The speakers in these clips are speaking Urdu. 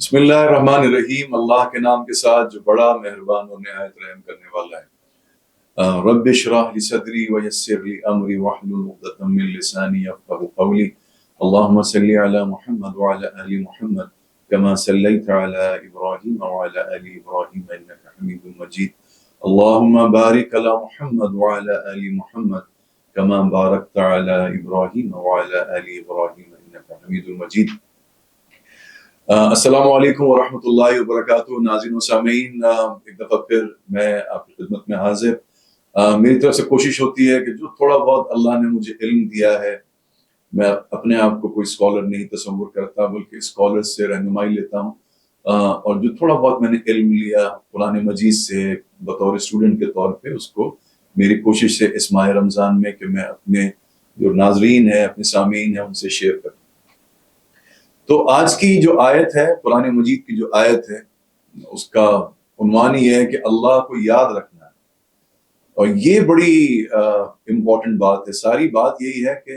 بسم اللہ الرحمن الرحیم، اللہ کے نام کے ساتھ جو بڑا مہربان اور نہایت رحم کرنے والا ہے۔ رب اشرح لی صدری ویسر لی امری واحلل عقدۃ من لسانی یفقهوا قولی۔ اللهم صل علی محمد وعلی آل محمد كما صلیت علی ابراہیم وعلی آل ابراہیم انک حمید مجید۔ اللهم بارک علی محمد وعلی آل محمد كما بارکت علی ابراہیم وعلی آل ابراہیم انک حمید مجید۔ السلام علیکم ورحمۃ اللہ وبرکاتہ۔ ناظرین و سامعین، ایک دفعہ پھر میں آپ کی خدمت میں حاضر۔ میری طرف سے کوشش ہوتی ہے کہ جو تھوڑا بہت اللہ نے مجھے علم دیا ہے، میں اپنے آپ کو کوئی اسکالر نہیں تصور کرتا، بلکہ اسکالر سے رہنمائی لیتا ہوں، اور جو تھوڑا بہت میں نے علم لیا قرآن مجید سے بطور اسٹوڈنٹ کے طور پہ، اس کو میری کوشش ہے اس ماہ رمضان میں کہ میں اپنے جو ناظرین ہیں، اپنے سامعین ہیں، ان سے شیئر کروں۔ تو آج کی جو آیت ہے، قرآن مجید کی جو آیت ہے، اس کا عنوان یہ ہے کہ اللہ کو یاد رکھنا ہے۔ اور یہ بڑی امپورٹنٹ بات ہے۔ ساری بات یہی ہے کہ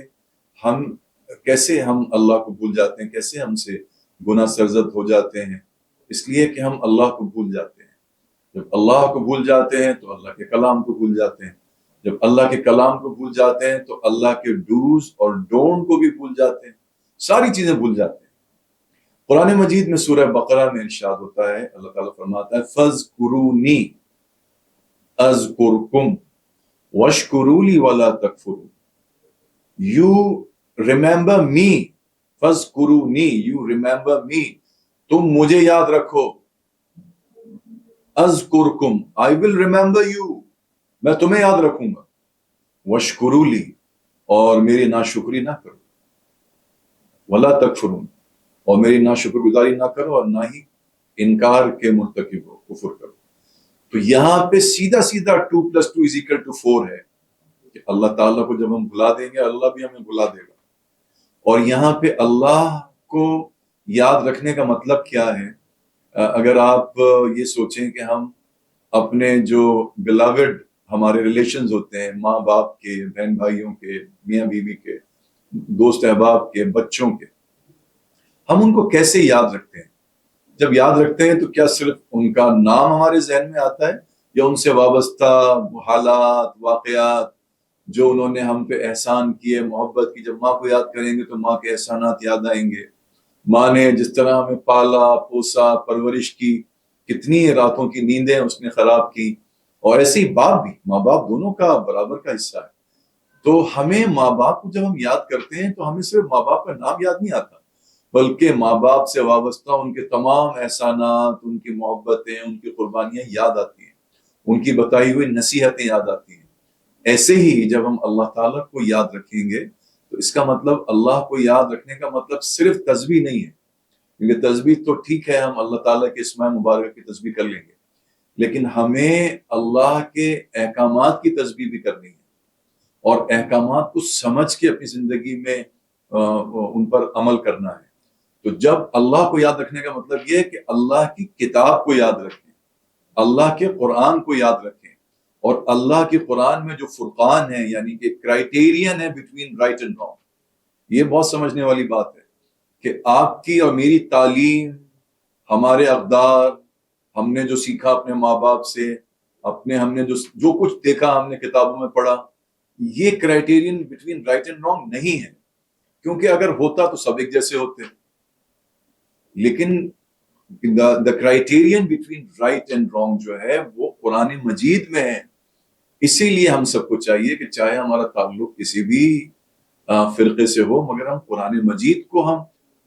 کیسے ہم اللہ کو بھول جاتے ہیں، کیسے ہم سے گناہ سرزد ہو جاتے ہیں، اس لیے کہ ہم اللہ کو بھول جاتے ہیں۔ جب اللہ کو بھول جاتے ہیں تو اللہ کے کلام کو بھول جاتے ہیں۔ جب اللہ کے کلام کو بھول جاتے ہیں تو اللہ کے ڈوز اور ڈونٹ کو بھی بھول جاتے ہیں، ساری چیزیں بھول جاتے ہیں۔ قرآن مجید میں سورہ بقرہ میں ارشاد ہوتا ہے، اللہ تعالیٰ فرماتا ہے فَاذْكُرُونِي أَذْكُرْكُمْ وَاشْكُرُوا لِي وَلَا تَكْفُرُونِ۔ You remember me، فَاذْكُرُونِي، you remember me، تم مجھے یاد رکھو۔ أَذْكُرْكُمْ، I will remember you، میں تمہیں یاد رکھوں گا۔ وَاشْكُرُوا لِي، اور میری ناشکری نہ کرو۔ وَلَا تَكْفُرُونِ، اور میری نہ شکر گزاری نہ کرو اور نہ ہی انکار کے مرتکب ہو، کفر کرو۔ تو یہاں پہ سیدھا سیدھا 2+2=4 ہے کہ اللہ تعالیٰ کو جب ہم بھلا دیں گے، اللہ بھی ہمیں بھلا دے گا۔ اور یہاں پہ اللہ کو یاد رکھنے کا مطلب کیا ہے؟ اگر آپ یہ سوچیں کہ ہم اپنے جو بیلاوڈ ہمارے ریلیشنز ہوتے ہیں، ماں باپ کے، بہن بھائیوں کے، میاں بیوی کے، دوست احباب کے، بچوں کے، ہم ان کو کیسے یاد رکھتے ہیں؟ جب یاد رکھتے ہیں تو کیا صرف ان کا نام ہمارے ذہن میں آتا ہے، یا ان سے وابستہ حالات، واقعات جو انہوں نے ہم پہ احسان کیے، محبت کی؟ جب ماں کو یاد کریں گے تو ماں کے احسانات یاد آئیں گے۔ ماں نے جس طرح ہمیں پالا پوسا، پرورش کی، کتنی راتوں کی نیندیں اس نے خراب کی، اور ایسے ہی باپ بھی، ماں باپ دونوں کا برابر کا حصہ ہے۔ تو ہمیں ماں باپ کو جب ہم یاد کرتے ہیں تو ہمیں صرف ماں باپ کا نام یاد نہیں آتا، بلکہ ماں باپ سے وابستہ ان کے تمام احسانات، ان کی محبتیں، ان کی قربانیاں یاد آتی ہیں، ان کی بتائی ہوئی نصیحتیں یاد آتی ہیں۔ ایسے ہی جب ہم اللہ تعالیٰ کو یاد رکھیں گے تو اس کا مطلب، اللہ کو یاد رکھنے کا مطلب صرف تسبیح نہیں ہے، کیونکہ تسبیح تو ٹھیک ہے، ہم اللہ تعالیٰ کے اسماء مبارکہ کی تسبیح کر لیں گے، لیکن ہمیں اللہ کے احکامات کی تسبیح بھی کرنی ہے، اور احکامات کو سمجھ کے اپنی زندگی میں ان پر عمل کرنا ہے۔ تو جب اللہ کو یاد رکھنے کا مطلب یہ ہے کہ اللہ کی کتاب کو یاد رکھیں، اللہ کے قرآن کو یاد رکھیں، اور اللہ کے قرآن میں جو فرقان ہے، یعنی کہ کرائیٹیرین ہے بٹوین رائٹ اینڈ رانگ۔ یہ بہت سمجھنے والی بات ہے کہ آپ کی اور میری تعلیم، ہمارے اقدار، ہم نے جو سیکھا اپنے ماں باپ سے، ہم نے جو کچھ دیکھا، ہم نے کتابوں میں پڑھا، یہ criterion between right and wrong نہیں ہے، کیونکہ اگر ہوتا تو سب ایک جیسے ہوتے۔ لیکن the criterion between right and wrong جو ہے وہ قرآن مجید میں ہے۔ اسی لیے ہم سب کو چاہیے کہ چاہے ہمارا تعلق کسی بھی فرقے سے ہو، مگر ہم قرآن مجید کو ہم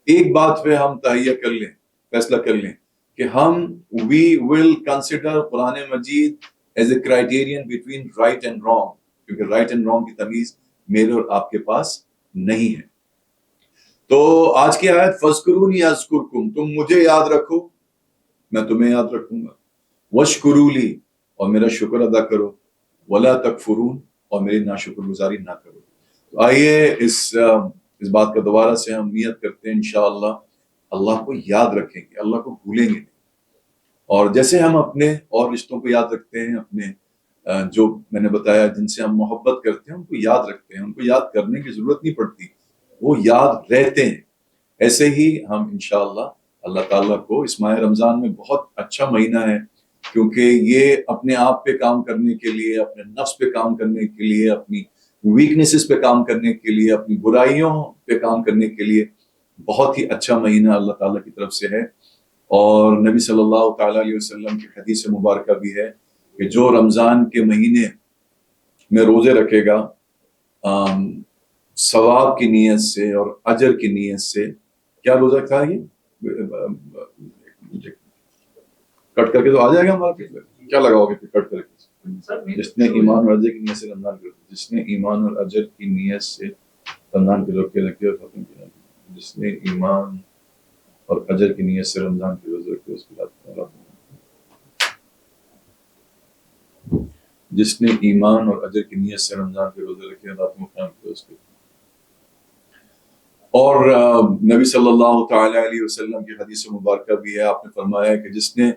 ایک بات پہ ہم تہیہ کر لیں، فیصلہ کر لیں کہ ہم we will consider Quran Majeed as a criterion between right and wrong، کیونکہ right and wrong کی تمیز میرے اور آپ کے پاس نہیں ہے۔ تو آج کی آیت فَاذْكُرُونِي أَذْكُرْكُمْ، تم مجھے یاد رکھو، میں تمہیں یاد رکھوں گا۔ وَاشْكُرُوا لِي، اور میرا شکر ادا کرو۔ وَلَا تَكْفُرُونَ، اور میری ناشکر گزاری نہ کرو۔ تو آئیے اس بات کا دوبارہ سے ہم نیت کرتے ہیں، انشاءاللہ اللہ کو یاد رکھیں گے، اللہ کو بھولیں گے نہیں۔ اور جیسے ہم اپنے اور رشتوں کو یاد رکھتے ہیں، اپنے جو میں نے بتایا جن سے ہم محبت کرتے ہیں ان کو یاد رکھتے ہیں، ان کو یاد کرنے کی ضرورت نہیں پڑتی، وہ یاد رہتے ہیں۔ ایسے ہی ہم انشاءاللہ اللہ تعالیٰ کو اس ماہ رمضان میں بہت اچھا مہینہ ہے، کیونکہ یہ اپنے آپ پہ کام کرنے کے لیے، اپنے نفس پہ کام کرنے کے لیے، اپنی ویکنیسز پہ کام کرنے کے لیے، اپنی برائیوں پہ کام کرنے کے لیے بہت ہی اچھا مہینہ اللہ تعالیٰ کی طرف سے ہے۔ اور نبی صلی اللہ تعالیٰ علیہ وسلم کی حدیث مبارکہ بھی ہے کہ جو رمضان کے مہینے میں روزے رکھے گا ثواب کی نیت سے اور اجر کی نیت سے، کیا روزہ تھا یہ؟ کٹ کر کے تو آ جائے گا ہمارا پیچھے، کیا لگاؤ گے کٹ کر کے؟ جس نے ایمان اور اجر کی نیت سے رمضان کے روزے، جس نے ایمان اور اجر کی نیت سے رمضان کے روزے رکھے اور ختم کیا، جس نے ایمان اور اجر کی نیت سے رمضان کے روزے رکھے اس کی رات، جس نے ایمان اور اجر کی نیت سے رمضان کے روزے رکھے رات میں قیام کیا اس کے۔ اور نبی صلی اللہ تعالی علیہ وسلم کی حدیث مبارکہ بھی ہے، آپ نے فرمایا کہ جس نے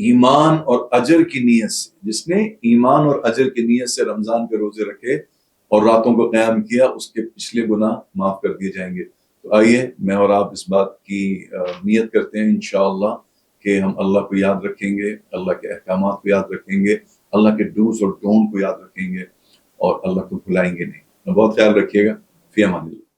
ایمان اور اجر کی نیت سے، جس نے ایمان اور اجر کی نیت سے رمضان کے روزے رکھے اور راتوں کو قیام کیا، اس کے پچھلے گناہ معاف کر دیے جائیں گے۔ تو آئیے میں اور آپ اس بات کی نیت کرتے ہیں انشاءاللہ کہ ہم اللہ کو یاد رکھیں گے، اللہ کے احکامات کو یاد رکھیں گے، اللہ کے ڈوز اور ڈونٹ کو یاد رکھیں گے اور اللہ کو بھلائیں گے نہیں۔ بہت خیال رکھیے گا، فی امان اللہ۔